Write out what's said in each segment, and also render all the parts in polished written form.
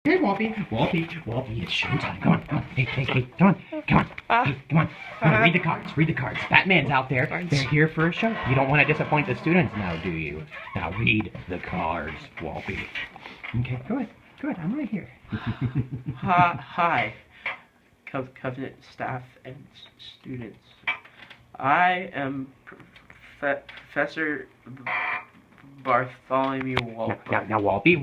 Hey, Whoopi, it's showtime. Come on. Hey, come on. Hey, come on. Read the cards. Batman's out there. They're here for a show. You don't want to disappoint the students now, do you? Now read the cards, Whoopi. Okay, good. I'm right here. Hi, Covenant staff and students. I am Professor Bartholomew Walpole. Now, Whoopi.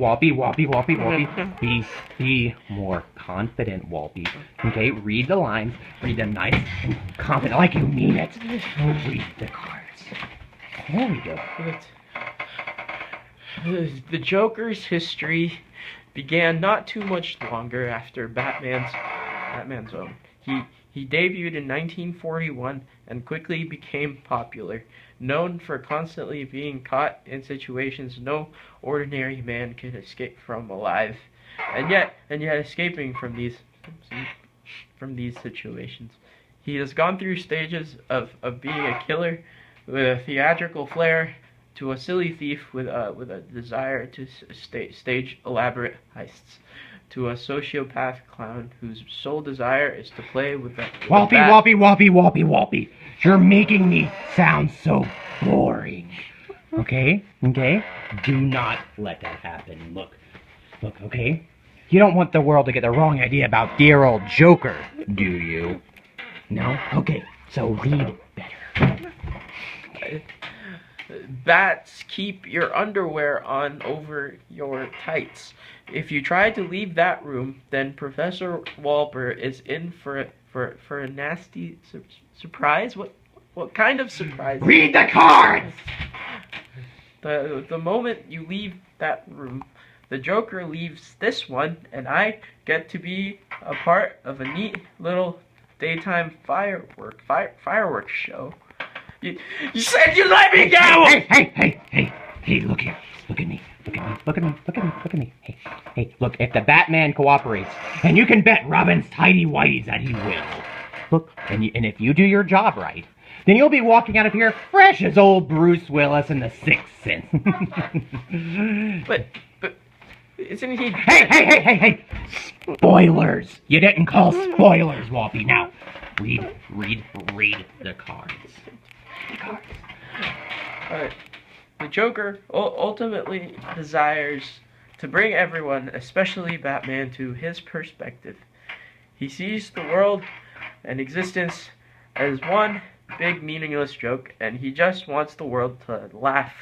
Be more confident, Whoopi. Okay, read the lines. Read them nice and confident, like you mean it. Read the cards. There we go. The Joker's history began not too much longer after Batman's own. He debuted in 1941 and quickly became popular, known for constantly being caught in situations no ordinary man could escape from alive, and yet escaping from these situations. He has gone through stages of being a killer with a theatrical flair to a silly thief with a desire to stage elaborate heists, to a sociopath clown whose sole desire is to play with the Whoopi. You're making me sound so boring. Okay? Do not let that happen. Look, okay? You don't want the world to get the wrong idea about dear old Joker, do you? No? Okay, so read better. Bats, keep your underwear on over your tights. If you try to leave that room, then Professor Walper is in for a nasty surprise. What kind of surprise? Read the cards. The moment you leave that room, the Joker leaves this one, and I get to be a part of a neat little daytime fireworks show. You said you let me go! Hey, look here. Look at me. Hey, look, if the Batman cooperates, and you can bet Robin's tidy whities that he will. Look, and if you do your job right, then you'll be walking out of here fresh as old Bruce Willis in The Sixth Sense. But isn't he... Hey! Spoilers! You didn't call spoilers, Whoopi. Now, read the cards. The Joker ultimately desires to bring everyone, especially Batman, to his perspective. He sees the world and existence as one big meaningless joke, and he just wants the world to laugh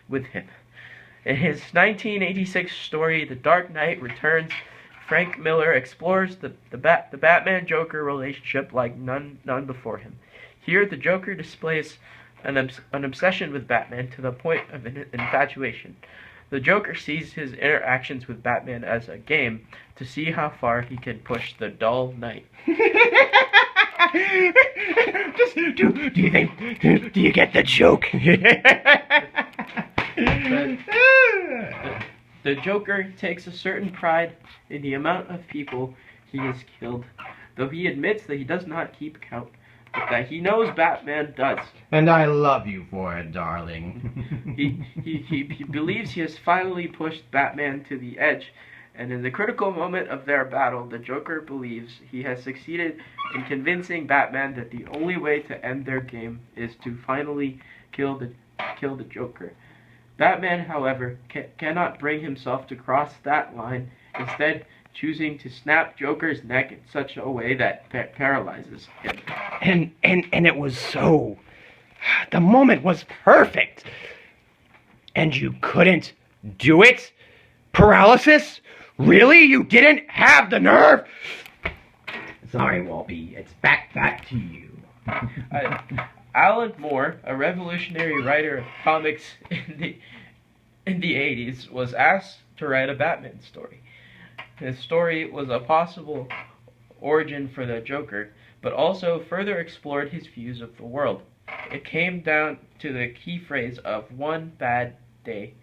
with him. In his 1986 story, The Dark Knight Returns, Frank Miller explores the Batman-Joker relationship like none before him. Here, the Joker displays an obsession with Batman to the point of infatuation. The Joker sees his interactions with Batman as a game to see how far he can push the dull knight. Do you get the joke? The Joker takes a certain pride in the amount of people he has killed, though he admits that he does not keep count, but that he knows Batman does. And I love you for it, darling. He believes he has finally pushed Batman to the edge, and in the critical moment of their battle, the Joker believes he has succeeded in convincing Batman that the only way to end their game is to finally kill the Joker. Batman, however, cannot bring himself to cross that line, instead choosing to snap Joker's neck in such a way that paralyzes him. And it was so... The moment was perfect. And you couldn't do it? Paralysis? Really? You didn't have the nerve? Sorry, Whoopi. It's back to you. Alan Moore, a revolutionary writer of comics in the 80s, was asked to write a Batman story. His story was a possible origin for the Joker, but also further explored his views of the world. It came down to the key phrase of one bad day.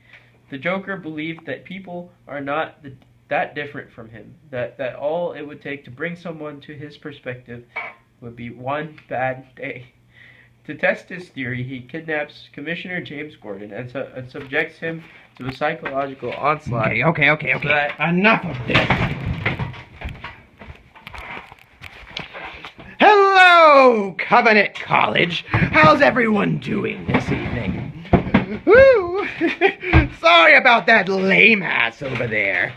The Joker believed that people are not that different from him, that all it would take to bring someone to his perspective would be one bad day. To test his theory, he kidnaps Commissioner James Gordon and subjects him to a psychological onslaught. Okay. Enough of this. Hello, Covenant College. How's everyone doing this evening? Woo! Sorry about that lame ass over there.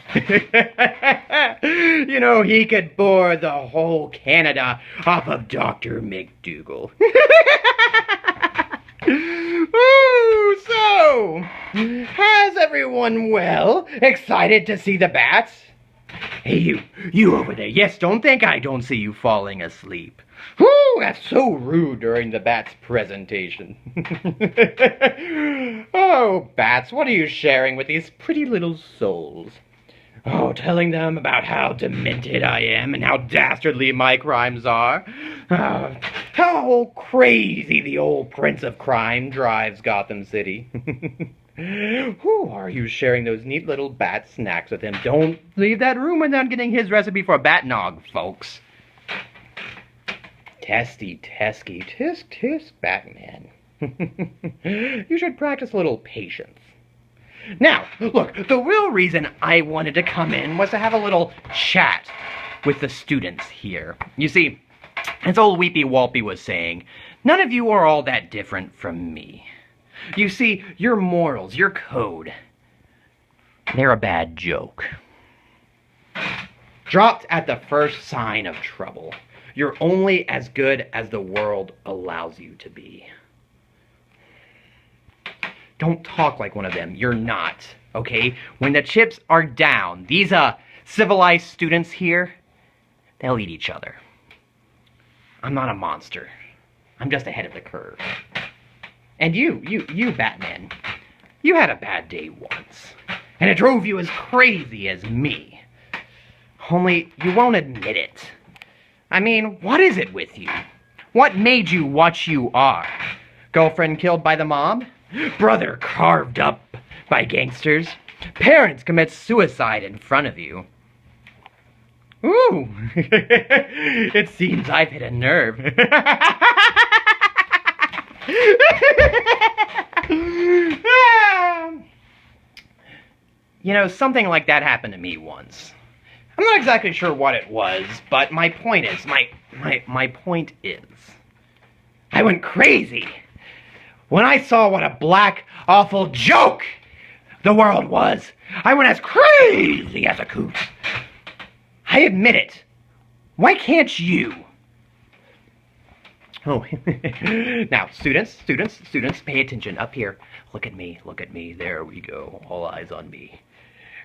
You know, he could bore the whole Canada off of Dr. McDougal. Ooh, so, has everyone well? Excited to see the bats? Hey, you over there. Yes, don't think I don't see you falling asleep. Whew, that's so rude during the bats' presentation. Oh, bats, what are you sharing with these pretty little souls? Oh, telling them about how demented I am and how dastardly my crimes are. How crazy the old Prince of Crime drives Gotham City. Who are you sharing those neat little bat snacks with him? Don't leave that room without getting his recipe for a bat nog, folks. Testy, tesky, tisk, tisk, Batman. You should practice a little patience. Now, look, the real reason I wanted to come in was to have a little chat with the students here. You see, as old Weepy Walpy was saying, none of you are all that different from me. You see, your morals, your code, they're a bad joke. Dropped at the first sign of trouble. You're only as good as the world allows you to be. Don't talk like one of them. You're not, okay? When the chips are down, these civilized students here, they'll eat each other. I'm not a monster. I'm just ahead of the curve. And you, Batman, you had a bad day once, and it drove you as crazy as me. Only you won't admit it. I mean, what is it with you? What made you what you are? Girlfriend killed by the mob? Brother carved up by gangsters? Parents commit suicide in front of you? Ooh, it seems I've hit a nerve. You know, something like that happened to me once. I'm not exactly sure what it was, but my point is, my point is, I went crazy when I saw what a black, awful joke the world was. I went as crazy as a coot. I admit it. Why can't you? Oh, now, students, pay attention. Up here. Look at me. There we go. All eyes on me.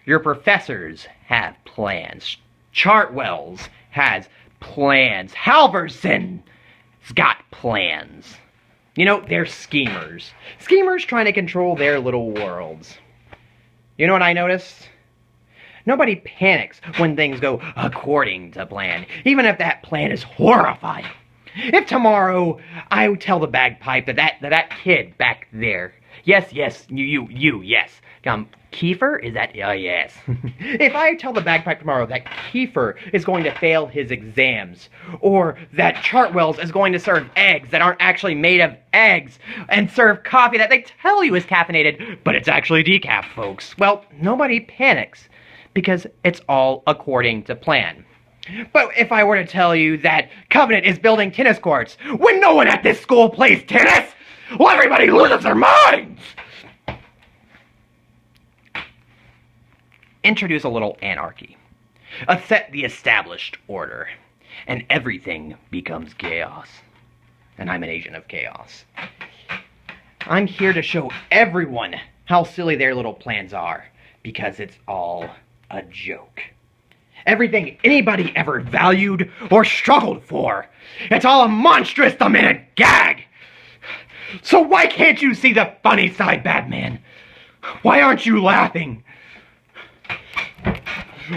Your professors have plans. Chartwells has plans. Halverson has got plans. You know, they're schemers. Schemers trying to control their little worlds. You know what I noticed? Nobody panics when things go according to plan, even if that plan is horrifying. If tomorrow I tell the bagpipe that kid back there, yes, you, yes, Kiefer, is that, yes. If I tell the bagpipe tomorrow that Kiefer is going to fail his exams, or that Chartwells is going to serve eggs that aren't actually made of eggs, and serve coffee that they tell you is caffeinated, but it's actually decaf, folks, well, nobody panics, because it's all according to plan. But if I were to tell you that Covenant is building tennis courts when no one at this school plays tennis, well, everybody loses their minds! Introduce a little anarchy. Upset the established order, and everything becomes chaos. And I'm an agent of chaos. I'm here to show everyone how silly their little plans are, because it's all a joke. Everything anybody ever valued or struggled for, it's all a monstrous, demented gag. So why can't you see the funny side, Batman? Why aren't you laughing?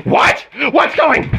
What? What's going?